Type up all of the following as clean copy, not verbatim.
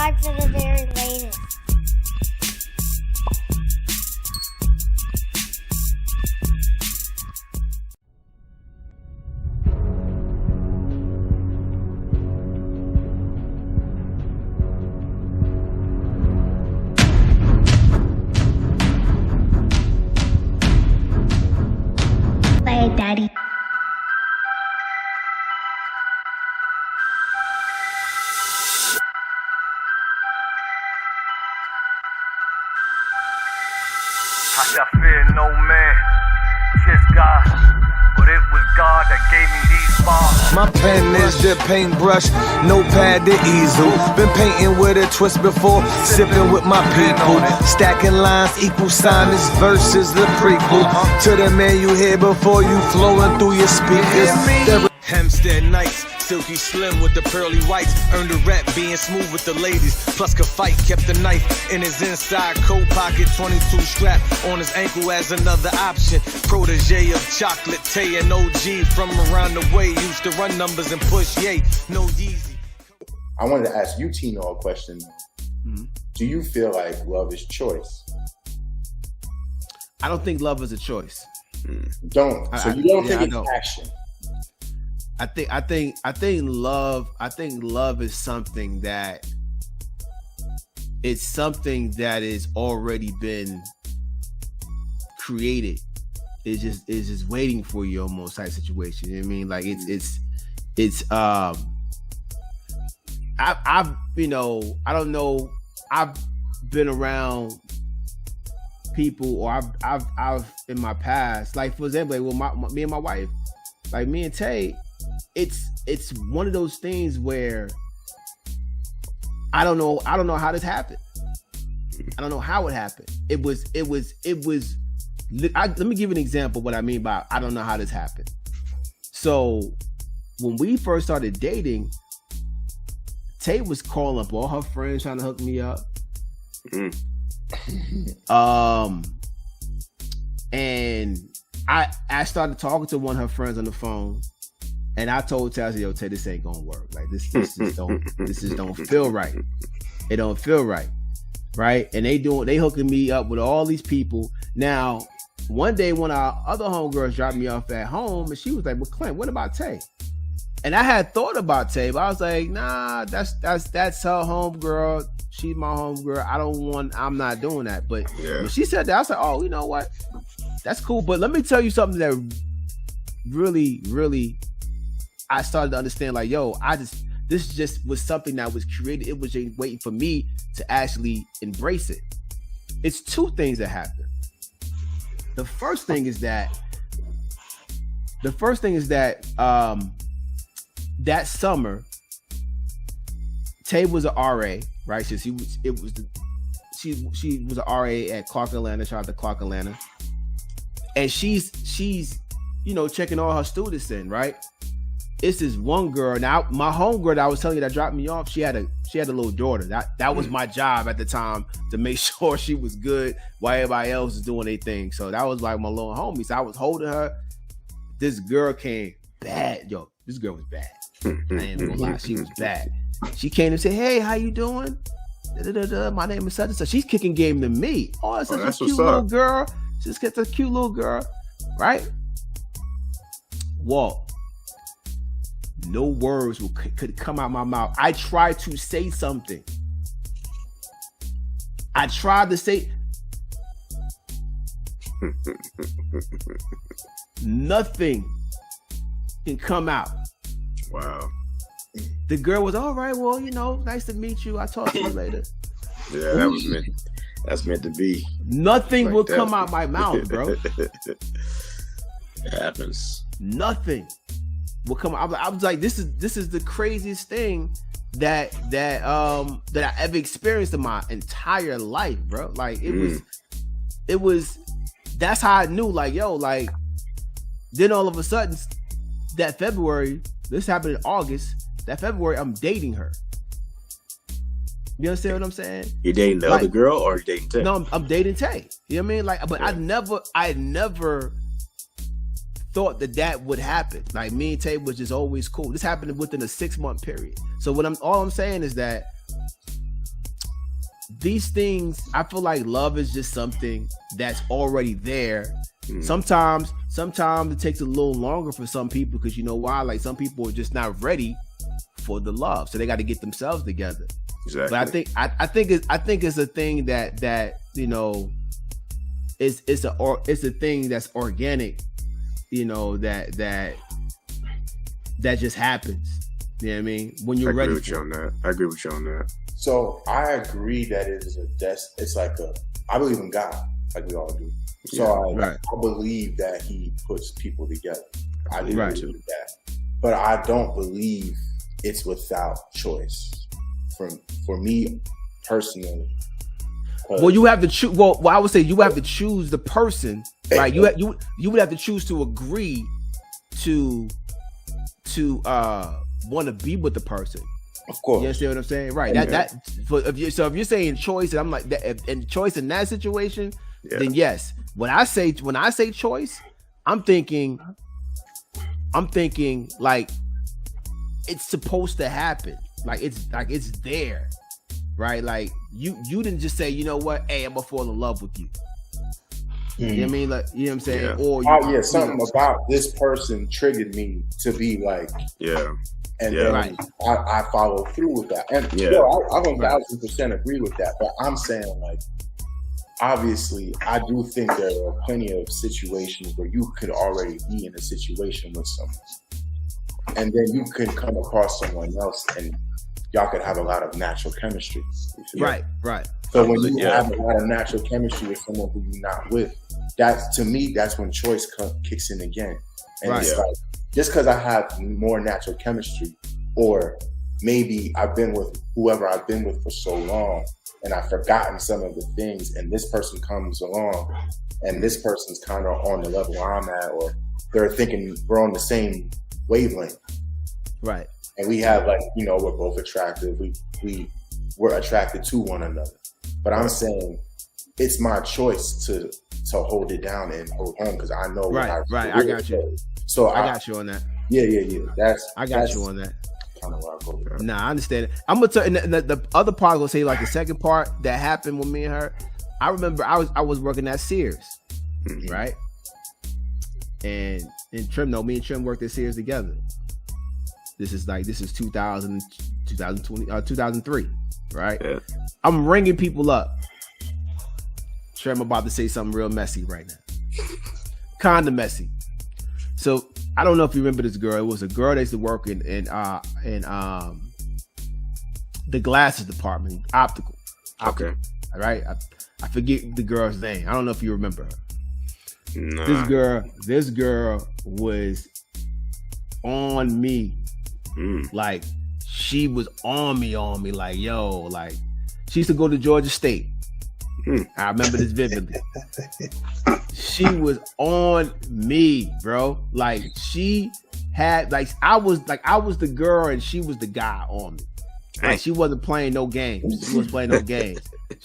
subscribe for the very latest. Play, Daddy. I shall fear no man, just God, but it was God that gave me these bars. My pen is the paintbrush, notepad the easel. Been painting with a twist before, sipping with my people. Stacking lines, equal sign, this verse is the prequel to the man you hear before you flowing through your speakers. Hempstead Nights, silky slim with the pearly whites. Earned a rep being smooth with the ladies. Plus could fight, kept the knife in his inside coat pocket. 22 strap on his ankle as another option. Protege of Chocolate Tay and OG from around the way. Used to run numbers and push yay. No Yeezy. I wanted to ask you, Tino, a question. Mm-hmm. Do you feel like love is choice? I don't think love is a choice. Don't. So you don't think it's action? I think love is something that is already been created. It's just waiting for you almost type situation. You know what I mean? Like I've I don't know, I've been around people, or I've in my past, like for example, like, me and my wife, like me and Tay, it's one of those things where I don't know how this happened. I don't know how it happened. It was. Let me give you an example of what I mean by I don't know how this happened. So when we first started dating, Tay was calling up all her friends trying to hook me up. And I started talking to one of her friends on the phone. And I told Tay, I said, yo, Tay, this ain't gonna work. Like this just don't feel right. It don't feel right. Right? And they hooking me up with all these people. Now, one day one of our other homegirls dropped me off at home and she was like, well, Clint, what about Tay? And I had thought about Tay, but I was like, nah, that's her homegirl. She's my homegirl. I'm not doing that. But when she said that, I was like, oh, you know what? That's cool. But let me tell you something that really, really, I started to understand, like, yo, this just was something that was created. It was just waiting for me to actually embrace it. It's two things that happen. The first thing is that that summer, Tay was an RA, right? So she was an RA at Clark Atlanta. Shout out to Clark Atlanta. And she's checking all her students in, right? It's this one girl. Now, my homegirl that I was telling you that dropped me off, she had a little daughter. That was my job at the time, to make sure she was good while everybody else was doing their thing. So that was like my little homie. So I was holding her. This girl came bad. Yo, this girl was bad. I ain't gonna lie, she was bad. She came and said, "Hey, how you doing? My name is such and such." She's kicking game to me. Oh, it's such a cute little girl. She's got a cute little girl, right? Walt. No words could come out my mouth. I tried to say something. I tried to say nothing can come out. Wow. The girl was all right. Well, nice to meet you. I'll talk to you later. Yeah, that's meant to be. Nothing like will come out my mouth, bro. It happens. Nothing will come. I was like, this is the craziest thing that I ever experienced in my entire life, bro. Like it was. That's how I knew. Like, yo, like then all of a sudden, that February, this happened in August. That February, I'm dating her. You understand what I'm saying? You dating the other girl or you dating Tay? No, I'm dating Tay. You know what I mean? Like, but yeah. I never thought that would happen. Like, me and Tay was just always cool. This happened within a 6-month period. So all I'm saying is that these things, I feel like love is just something that's already there. Sometimes it takes a little longer for some people because you know why? Like some people are just not ready for the love, so they got to get themselves together. Exactly. But I think it's a thing that you know, it's a thing that's organic, you know, that just happens. You know what I mean? When you're ready. I agree with you on that. So I agree that it is it's like I believe in God, like we all do. So I believe that he puts people together. I do believe that. But I don't believe it's without choice. For me personally. Well, you have to choose. Well, I would say you have to choose the person, right? You would have to choose to agree to want to be with the person. Of course. You understand what I'm saying? Right. So if you're saying choice, and I'm like that, and choice in that situation, then yes. When I say choice, I'm thinking like it's supposed to happen. Like it's there, right? Like you didn't just say, you know what, hey, I'm gonna fall in love with you. You know what I mean? Like, you know what I'm saying? Yeah. Or something about this person triggered me to be like, and then I follow through with that. And I 1,000% agree with that. But I'm saying, like, obviously, I do think there are plenty of situations where you could already be in a situation with someone, and then you could come across someone else, and y'all could have a lot of natural chemistry. Right. So when you have a lot of natural chemistry with someone who you're not with, to me, that's when choice kicks in again. And it's like, just because I have more natural chemistry, or maybe I've been with whoever I've been with for so long, and I've forgotten some of the things, and this person comes along, and this person's kind of on the level I'm at, or they're thinking we're on the same wavelength. Right. And we have, like, you know, we're both attractive. We're attracted to one another. But I'm saying it's my choice to hold it down and hold on, because I know. Right. I got you. So I got you on that. Yeah. I got you on that. Kind of where I go. Nah, I understand it. I'm gonna tell the other part. I'm gonna say, like, the second part that happened with me and her. I remember I was working at Sears, right? And Trim, me and Trim worked at Sears together. This is 2000, 2020, 2003, right? Yeah. I'm ringing people up. Trim about to say something real messy right now. Kinda messy. So I don't know if you remember this girl. It was a girl that used to work in the glasses department, optical. Okay. All right. I forget the girl's name. I don't know if you remember her. Nah. This girl was on me. Like, she was on me, like, yo, like, she used to go to Georgia State. I remember this vividly. She was on me, bro. Like, she had, like, I was the girl and she was the guy on me. Like, she wasn't playing no games. She wasn't playing no games.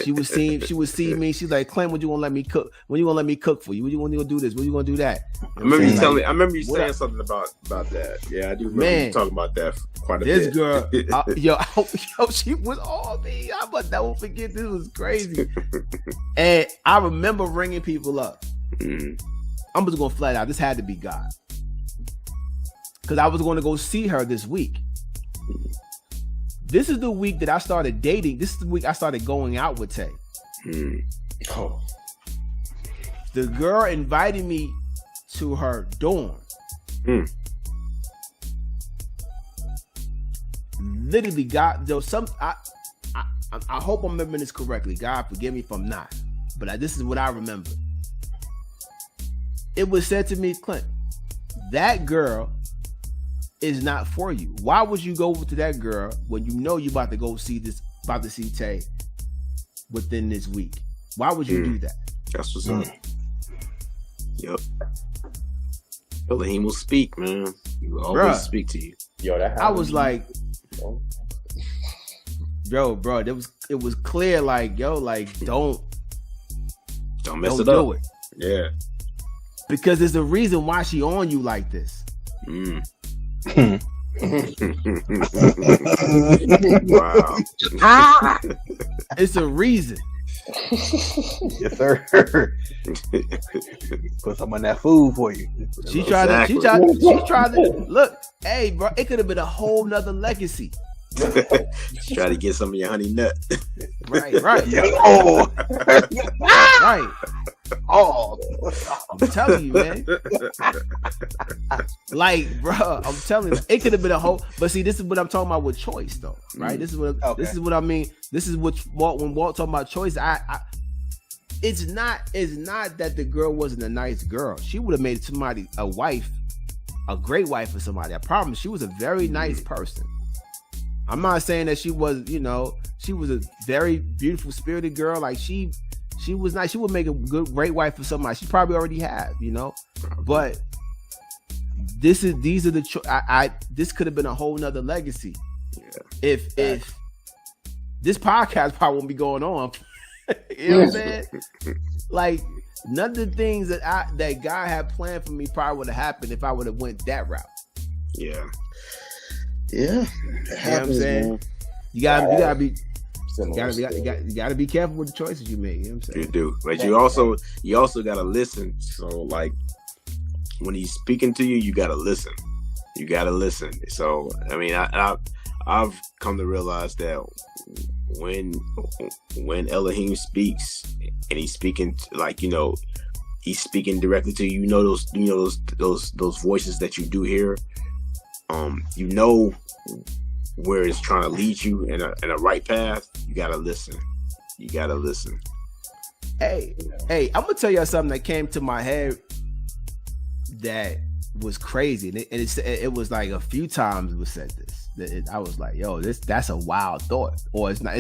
She would see me. She's like, Clint, when you gonna let me cook? When you gonna let me cook for you? When you gonna do this? When you gonna do that? I remember you telling me. I remember you saying something about that. Yeah, I do remember you talking about that quite a bit. This girl, yo, she was on me. I must never forget. This was crazy. And I remember ringing people up. I'm just going flat out. This had to be God, because I was going to go see her this week. This is the week that I started dating. This is the week I started going out with Tay. Oh. The girl invited me to her dorm. Literally, God, I hope I'm remembering this correctly. God, forgive me if I'm not. But this is what I remember. It was said to me, Clint, that girl is not for you. Why would you go to that girl when you know you about to see Tay within this week? Why would you do that? That's what's up. Yep. Elohim will speak, man. He will always speak to you. Yo, I was like, yo, bro, it was clear, like, yo, like, don't mess it up. Do it. Yeah. Because there's a reason why she on you like this. Wow. It's a reason. Yes, sir. Put some on that food for you. She tried to look. Hey, bro, it could have been a whole nother legacy. Try to get some of your honey nut. Right. Yo. Right. Oh, I'm telling you, man. Like, bro, I'm telling you, it could have been a whole. But see, this is what I'm talking about with choice, though, right? This is what I mean. This is what when Walt talking about choice. It's not that the girl wasn't a nice girl. She would have made somebody a wife, a great wife for somebody. I promise. She was a very nice person. I'm not saying that she was, she was a very beautiful, spirited girl. Like she was nice. She would make a great wife for somebody. She probably already have, But these are the this could have been a whole nother legacy. Yeah. If this podcast probably won't be going on. You know what I'm saying? Like none of the things that God had planned for me probably would have happened if I would have went that route. Yeah. Yeah. It happens, you know what I'm saying? Man. You gotta be careful with the choices you make. You know what I'm saying? You do. But you also gotta listen. So like when he's speaking to you, you gotta listen. You gotta listen. So I mean I've come to realize that when Elohim speaks and he's speaking he's speaking directly to you, those voices that you do hear, where it's trying to lead you in a right path. You gotta listen. Hey, I'm gonna tell you something that came to my head that was crazy, and it was like a few times we said this. I was like, yo, that's a wild thought, or it's not.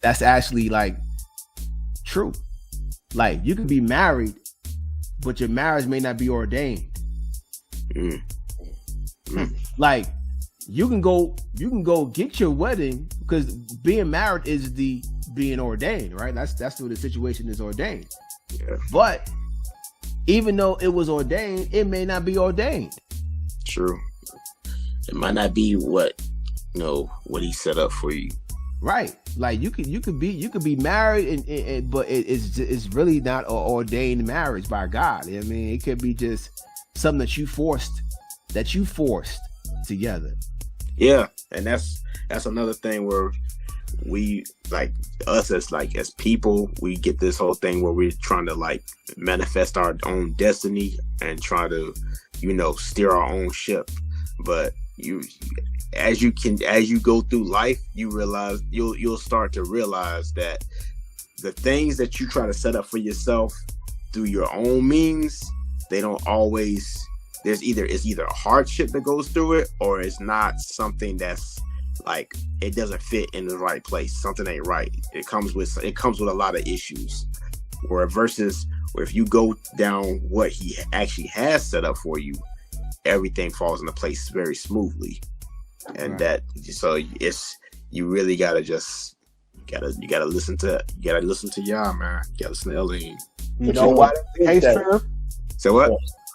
That's actually like true. Like you can be married, but your marriage may not be ordained. Like you can go get your wedding, because being married is the being ordained, right? That's what the situation is ordained. Yeah. But even though it was ordained, it may not be ordained. True. It might not be what he set up for you. Right. Like you could be married and but it's really not an ordained marriage by God. I mean, it could be just something that you forced together. Yeah, and that's another thing where we, like, us as people, we get this whole thing where we're trying to like manifest our own destiny and try to steer our own ship. But as you go through life, you'll start to realize that the things that you try to set up for yourself through your own means, they don't always. It's either a hardship that goes through it, or it's not something that's like it doesn't fit in the right place. Something ain't right. It comes with a lot of issues. Versus if you go down what he actually has set up for you, everything falls into place very smoothly. And right. You really gotta listen to Yah, man. You gotta listen to Elohim. You know why that's the case, sir? So what?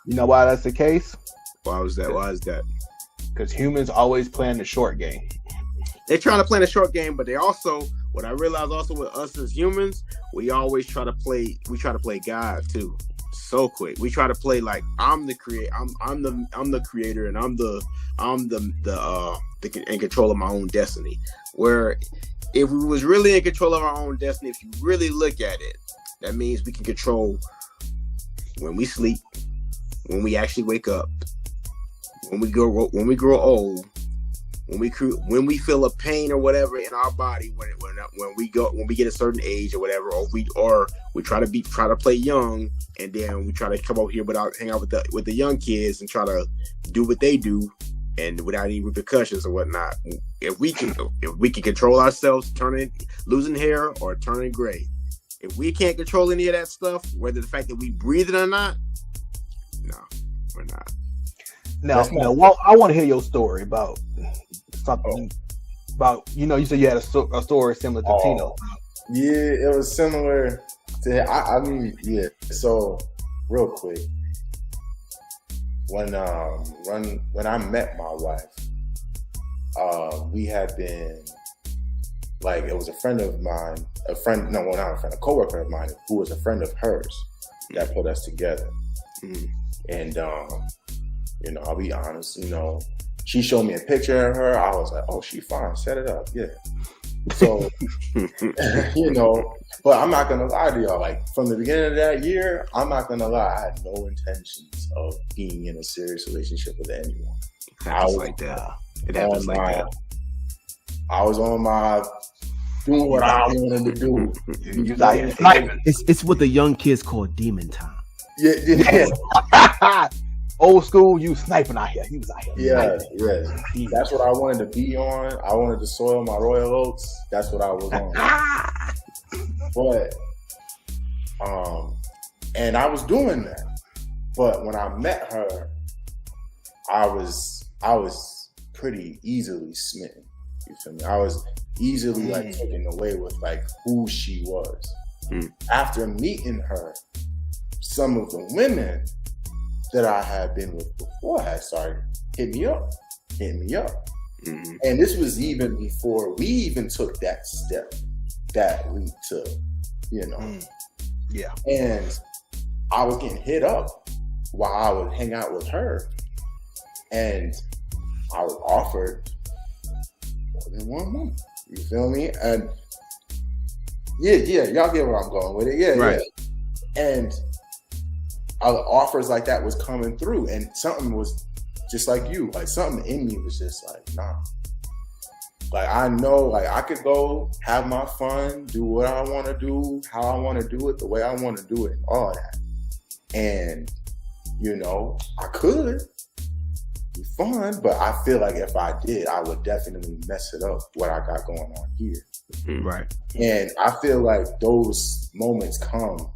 You know why that's the case? Why is that? Because humans always playing the short game. They're trying to play the short game, but they also, what I realize also with us as humans, we always try to play God too. So quick. We try to play like I'm the creator, I'm the creator, and I'm in control of my own destiny. Where if we was really in control of our own destiny, if you really look at it, that means we can control when we sleep, when we actually wake up, when we grow old, when we feel a pain or whatever in our body, when we get a certain age or whatever, or we try to play young, and then we try to come over here hang out with the young kids and try to do what they do, and without any repercussions or whatnot. If we can control ourselves, losing hair or turning gray, if we can't control any of that stuff, whether the fact that we breathe it or not, no, we're not. Now, well, I want to hear your story about something about, you said you had a story similar to Tino. Yeah, it was similar to, I mean, yeah. So, real quick, when I met my wife, we had been like, it was a friend of mine, a coworker of mine who was a friend of hers that put us together. And you know, I'll be honest, you know, she showed me a picture of her. I was like, oh, she fine, set it up, yeah. So, you know, but I'm not gonna lie to y'all. Like, from the beginning of that year, I'm not gonna lie, I had no intentions of being in a serious relationship with anyone. It happens like that. It happens like that. I was on my doing what I wanted to do. It's what the young kids call demon time. Yeah. Old school, you sniping out here. He was out here. Yeah. That's what I wanted to be on. I wanted to soil my royal oats. That's what I was on. But, and I was doing that. But when I met her, I was pretty easily smitten. You feel me? I was easily like taken away with like who she was. After meeting her, some of the women that I had been with before had started hit me up. And this was even before we even took that step that we took, you know. Yeah. And I was getting hit up while I would hang out with her. And I was offered more than one woman. You feel me? And yeah, y'all get where I'm going with it. Yeah, right. Yeah. And offers like that was coming through, and something was just like you, like something in me was just like, nah. Like, I know, like, I could go have my fun, do what I want to do, how I want to do it, the way I want to do it, and all that. And, you know, I could be fun, but I feel like if I did, I would definitely mess it up, what I got going on here. Right. And I feel like those moments come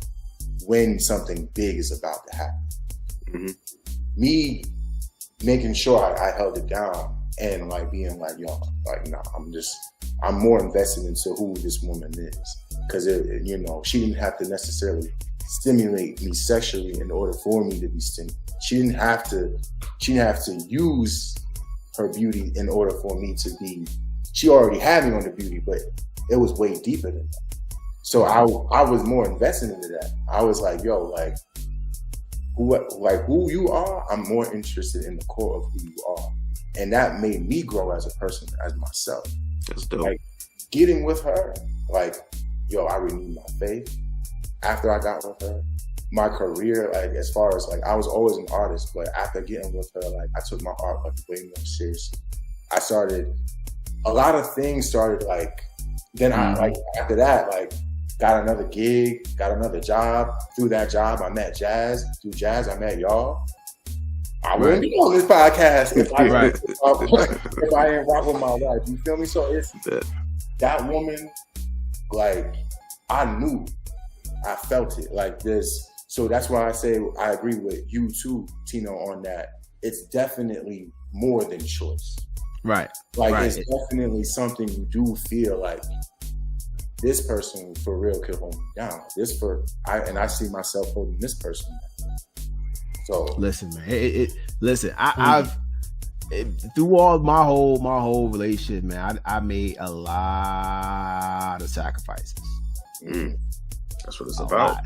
when something big is about to happen. Me making sure I held it down and like being like, yo, like, nah, I'm more invested into who this woman is. Cause you know, she didn't have to necessarily stimulate me sexually in order for me to be stimulated. She didn't have to use her beauty in order for me to be, she already had me on the beauty, but it was way deeper than that. So I was more invested into that. I was like, yo, like who you are, I'm more interested in the core of who you are. And that made me grow as a person, as myself. That's dope. Like, getting with her, like, yo, I renewed my faith after I got with her. My career, like, as far as, like, I was always an artist, but after getting with her, like, I took my art, like, way more seriously. A lot of things started, like, then I, like, after that, like, got another gig, got another job. Through that job, I met Jazz. Through Jazz, I met y'all. I wouldn't be on this podcast if I didn't rock with my wife. You feel me? So it's that woman, like, I knew, I felt it. Like this. So that's why I say I agree with you too, Tino, on that. It's definitely more than choice. Right. Like, right. It's definitely something you do feel like, this person for real could hold me down. I see myself holding this person down. So listen, man. I've through all my whole relationship, man. I made a lot of sacrifices. That's what it's about.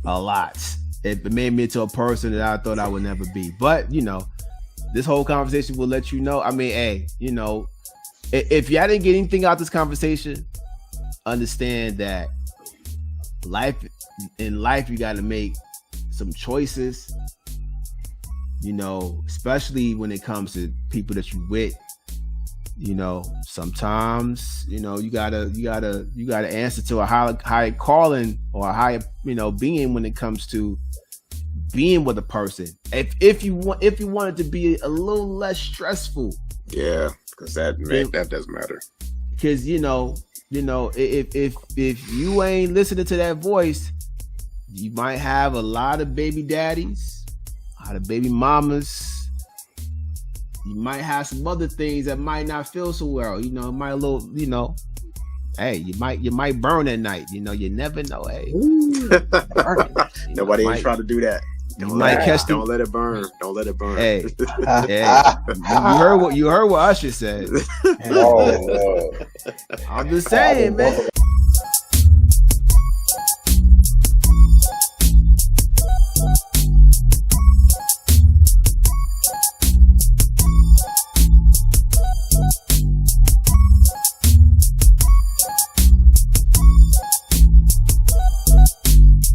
A lot. It made me into a person that I thought I would never be. But you know, this whole conversation will let you know. I mean, hey, you know, if y'all didn't get anything out of this conversation, understand that in life you got to make some choices, you know, especially when it comes to people that you with. You know, sometimes, you know, you gotta answer to a higher calling or a higher, you know, being when it comes to being with a person. If you want it to be a little less stressful. Yeah, because that does matter. Because you know, if you ain't listening to that voice, you might have a lot of baby daddies, a lot of baby mamas. You might have some other things that might not feel so well. You know, it might a little, you know, hey, you might burn at night. You know, you never know. Hey, nobody ain't trying to do that. You might catch Don't let it burn. Don't let it burn. Hey, you heard what Usher said. Oh, I'm just saying, man.